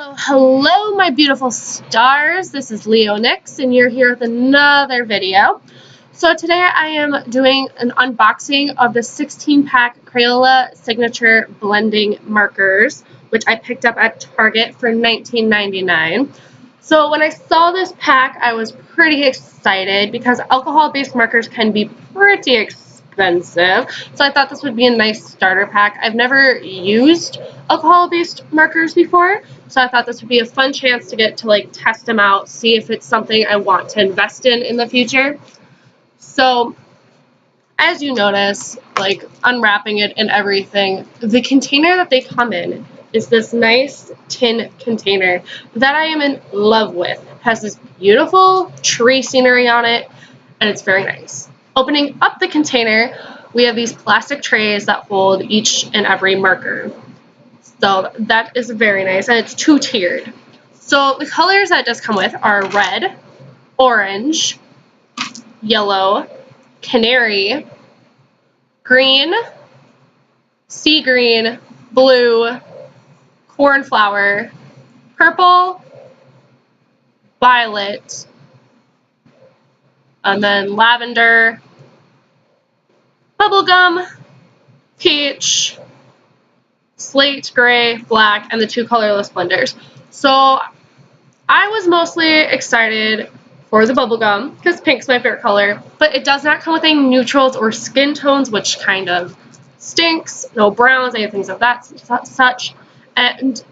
Hello, my beautiful stars. This is Leo Nix, and you're here with another video. So today I am doing an unboxing of the 16-pack Crayola Signature Blending Markers, which I picked up at Target for $19.99. So when I saw this pack, I was pretty excited because alcohol-based markers can be pretty expensive. So I thought this would be a nice starter pack. I've never used alcohol-based markers before, so I thought this would be a fun chance to get to test them out, see if it's something I want to invest in the future. So as you notice, unwrapping it and everything, the container that they come in is this nice tin container that I am in love with. It has this beautiful tree scenery on it, and it's very nice. Opening up the container, we have these plastic trays that hold each and every marker. So that is very nice, and it's two-tiered. So the colors that it does come with are red, orange, yellow, canary, green, sea green, blue, cornflower, purple, violet, and then lavender, bubblegum, peach, slate, gray, black, and the two colorless blenders. So I was mostly excited for the bubblegum because pink's my favorite color, but it does not come with any neutrals or skin tones, which kind of stinks. No browns, anything of that such. And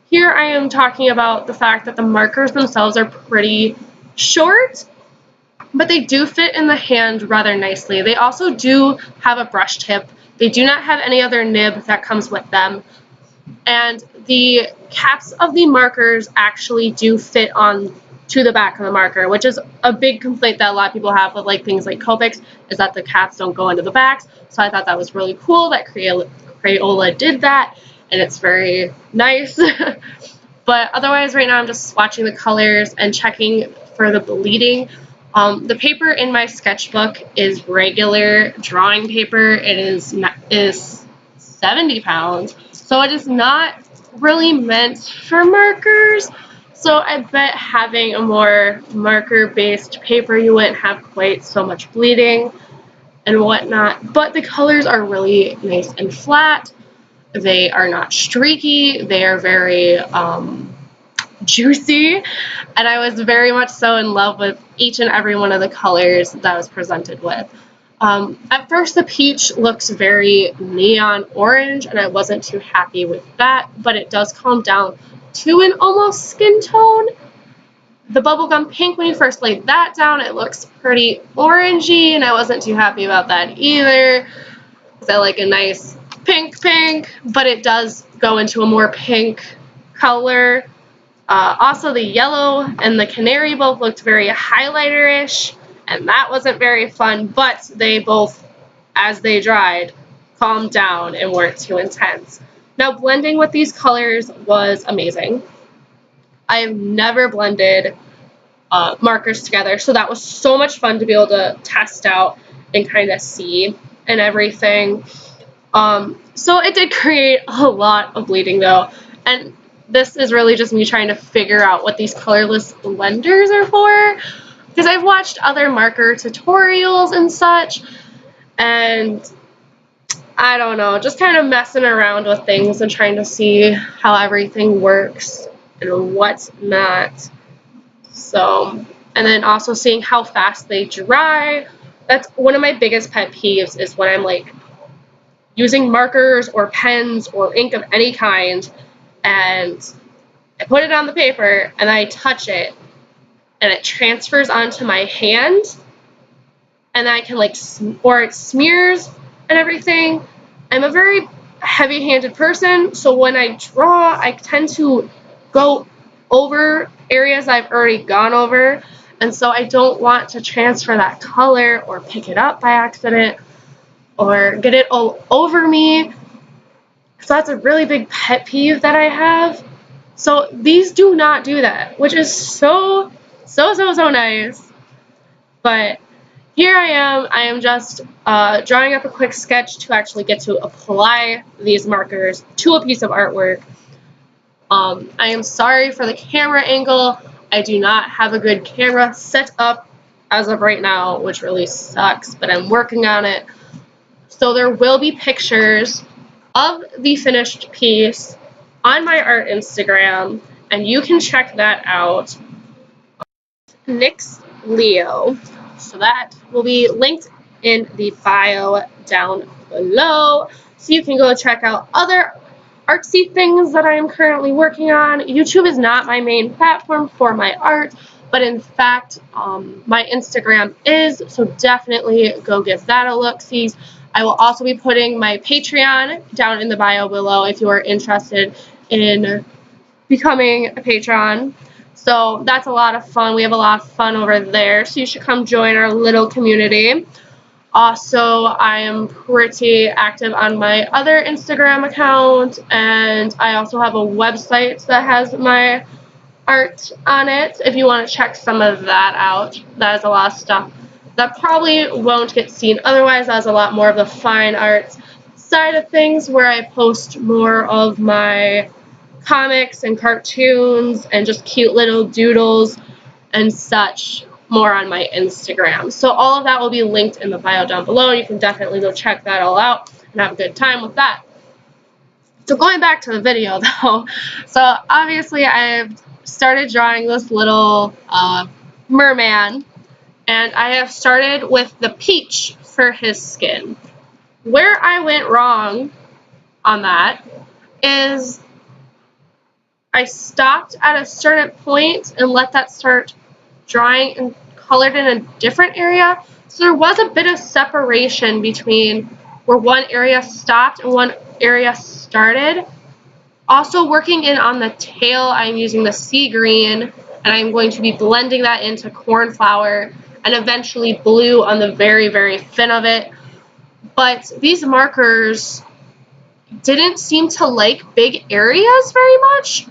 here I am talking about the fact that the markers themselves are pretty short, but they do fit in the hand rather nicely. They also do have a brush tip. They do not have any other nib that comes with them. And the caps of the markers actually do fit on to the back of the marker, which is a big complaint that a lot of people have with things like Copics, is that the caps don't go into the backs. So I thought that was really cool that Crayola did that, and it's very nice. But otherwise, right now I'm just swatching the colors and checking for the bleeding. The paper in my sketchbook is regular drawing paper. It is 70 pounds, so it is not really meant for markers. So I bet having a more marker-based paper, you wouldn't have quite so much bleeding and whatnot. But the colors are really nice and flat. They are not streaky. They are very juicy, and I was very much so in love with each and every one of the colors that I was presented with. At first the peach looks very neon orange, and I wasn't too happy with that, but it does calm down to an almost skin tone. The bubblegum pink, when you first laid that down, it looks pretty orangey, and I wasn't too happy about that either. I like a nice pink, but it does go into a more pink color. Also, the yellow and the canary both looked very highlighter-ish, and that wasn't very fun, but they both, as they dried, calmed down and weren't too intense. Now, blending with these colors was amazing. I've never blended markers together, so that was so much fun to be able to test out and kind of see and everything. So it did create a lot of bleeding, though, and this is really just me trying to figure out what these colorless blenders are for, because I've watched other marker tutorials and such, and I don't know, just kind of messing around with things and trying to see how everything works and what's not. So, and then also seeing how fast they dry. That's one of my biggest pet peeves, is when I'm using markers or pens or ink of any kind, and I put it on the paper and I touch it and it transfers onto my hand, and I can or it smears and everything. I'm a very heavy-handed person, so when I draw, I tend to go over areas I've already gone over, and so I don't want to transfer that color or pick it up by accident or get it all over me. So that's a really big pet peeve that I have. So these do not do that, which is so nice. But here I am just drawing up a quick sketch to actually get to apply these markers to a piece of artwork. I am sorry for the camera angle. I do not have a good camera set up as of right now, which really sucks, but I'm working on it. So there will be pictures of the finished piece on my art Instagram, and you can check that out. NYX Leo. So that will be linked in the bio down below. So you can go check out other artsy things that I am currently working on. YouTube is not my main platform for my art, but in fact, my Instagram is, so definitely go give that a look-see. I will also be putting my Patreon down in the bio below if you are interested in becoming a patron. So that's a lot of fun. We have a lot of fun over there, so you should come join our little community. Also, I am pretty active on my other Instagram account, and I also have a website that has my art on it if you want to check some of that out. That is a lot of stuff that probably won't get seen otherwise. That is a lot more of the fine arts side of things, where I post more of my comics and cartoons and just cute little doodles and such more on my Instagram. So all of that will be linked in the bio down below. You can definitely go check that all out and have a good time with that. So going back to the video though, so obviously I've started drawing this little merman, and I have started with the peach for his skin. Where I went wrong on that is I stopped at a certain point and let that start drying and colored in a different area. So there was a bit of separation between where one area stopped and one area started. Also working in on the tail, I'm using the sea green, and I'm going to be blending that into cornflower and eventually blue on the very, very fin of it. But these markers didn't seem to like big areas very much.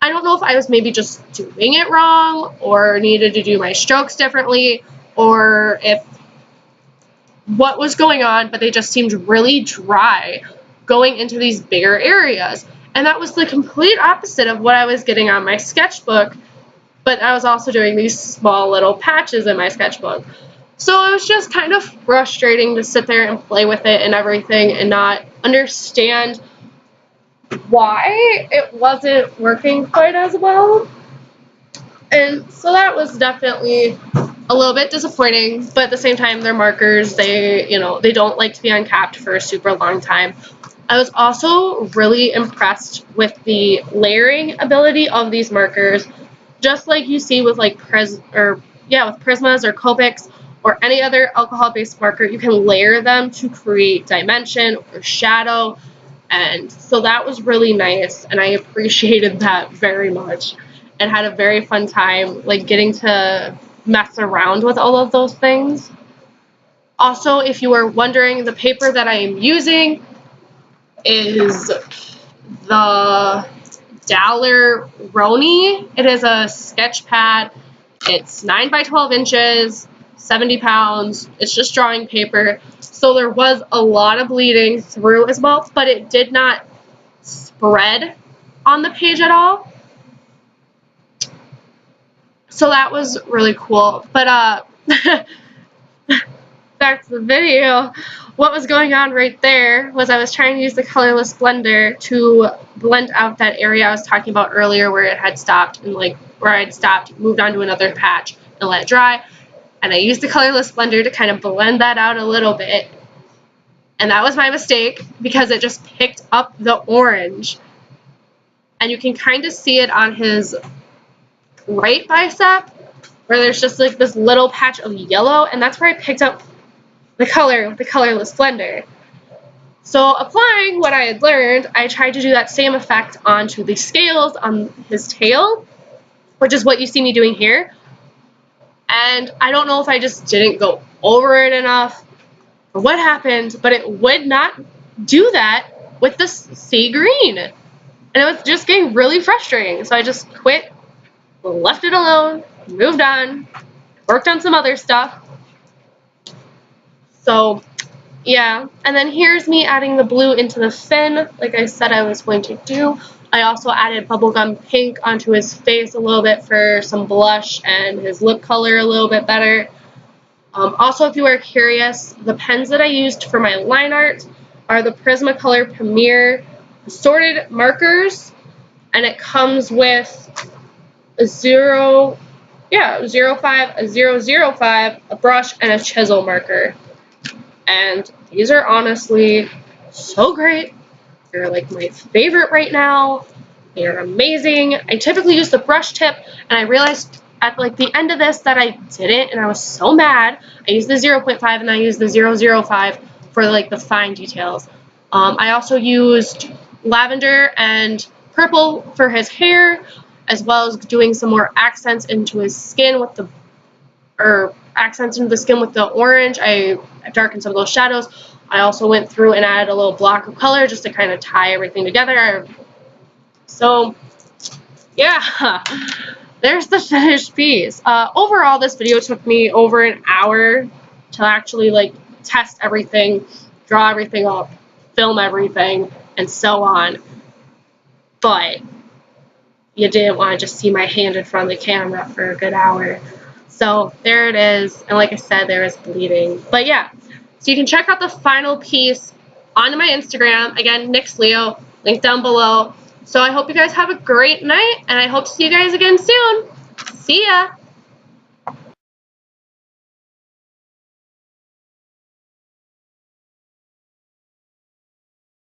I don't know if I was maybe just doing it wrong or needed to do my strokes differently, or if what was going on, but they just seemed really dry going into these bigger areas. And that was the complete opposite of what I was getting on my sketchbook, but I was also doing these small little patches in my sketchbook. So it was just kind of frustrating to sit there and play with it and everything and not understand why it wasn't working quite as well. And so that was definitely a little bit disappointing, but at the same time, their markers, they don't like to be uncapped for a super long time. I was also really impressed with the layering ability of these markers, just like you see with like with Prismas or Copics or any other alcohol-based marker. You can layer them to create dimension or shadow, and so that was really nice, and I appreciated that very much and had a very fun time like getting to mess around with all of those things. Also, if you are wondering, the paper that I am using is the Daler-Rowney. It is a sketch pad. It's 9 by 12 inches, 70 pounds. It's just drawing paper. So there was a lot of bleeding through as well, but it did not spread on the page at all. So that was really cool. But back to the video, what was going on right there was I was trying to use the colorless blender to blend out that area I was talking about earlier where it had stopped, and like where I'd stopped, moved on to another patch and let it dry. And I used the colorless blender to kind of blend that out a little bit. And that was my mistake because it just picked up the orange. And you can kind of see it on his right bicep where there's just like this little patch of yellow, and that's where I picked up the color with the colorless blender. So applying what I had learned, I tried to do that same effect onto the scales on his tail, which is what you see me doing here. And I don't know if I just didn't go over it enough or what happened, but it would not do that with the sea green. And it was just getting really frustrating. So I just quit, left it alone, moved on, worked on some other stuff. So yeah, and then here's me adding the blue into the fin, like I said I was going to do. I also added bubblegum pink onto his face a little bit for some blush and his lip color a little bit better. Also, if you are curious, the pens that I used for my line art are the Prismacolor Premier assorted markers, and it comes with a 05, a 005, a brush, and a chisel marker. And these are honestly so great. They're like my favorite right now. They are amazing. I typically use the brush tip, and I realized at like the end of this that I didn't, and I was so mad. I used the 0.5 and I used the 005 for like the fine details. I also used lavender and purple for his hair, as well as doing some more accents into his skin with the orange. I darkened some of those shadows. I also went through and added a little block of color just to kind of tie everything together. So, yeah, there's the finished piece. Overall, this video took me over an hour to actually like test everything, draw everything up, film everything, and so on. But you didn't want to just see my hand in front of the camera for a good hour. So there it is, and like I said, there is bleeding. But yeah, so you can check out the final piece on my Instagram. Again, Nyx Leo, link down below. So I hope you guys have a great night, and I hope to see you guys again soon. See ya!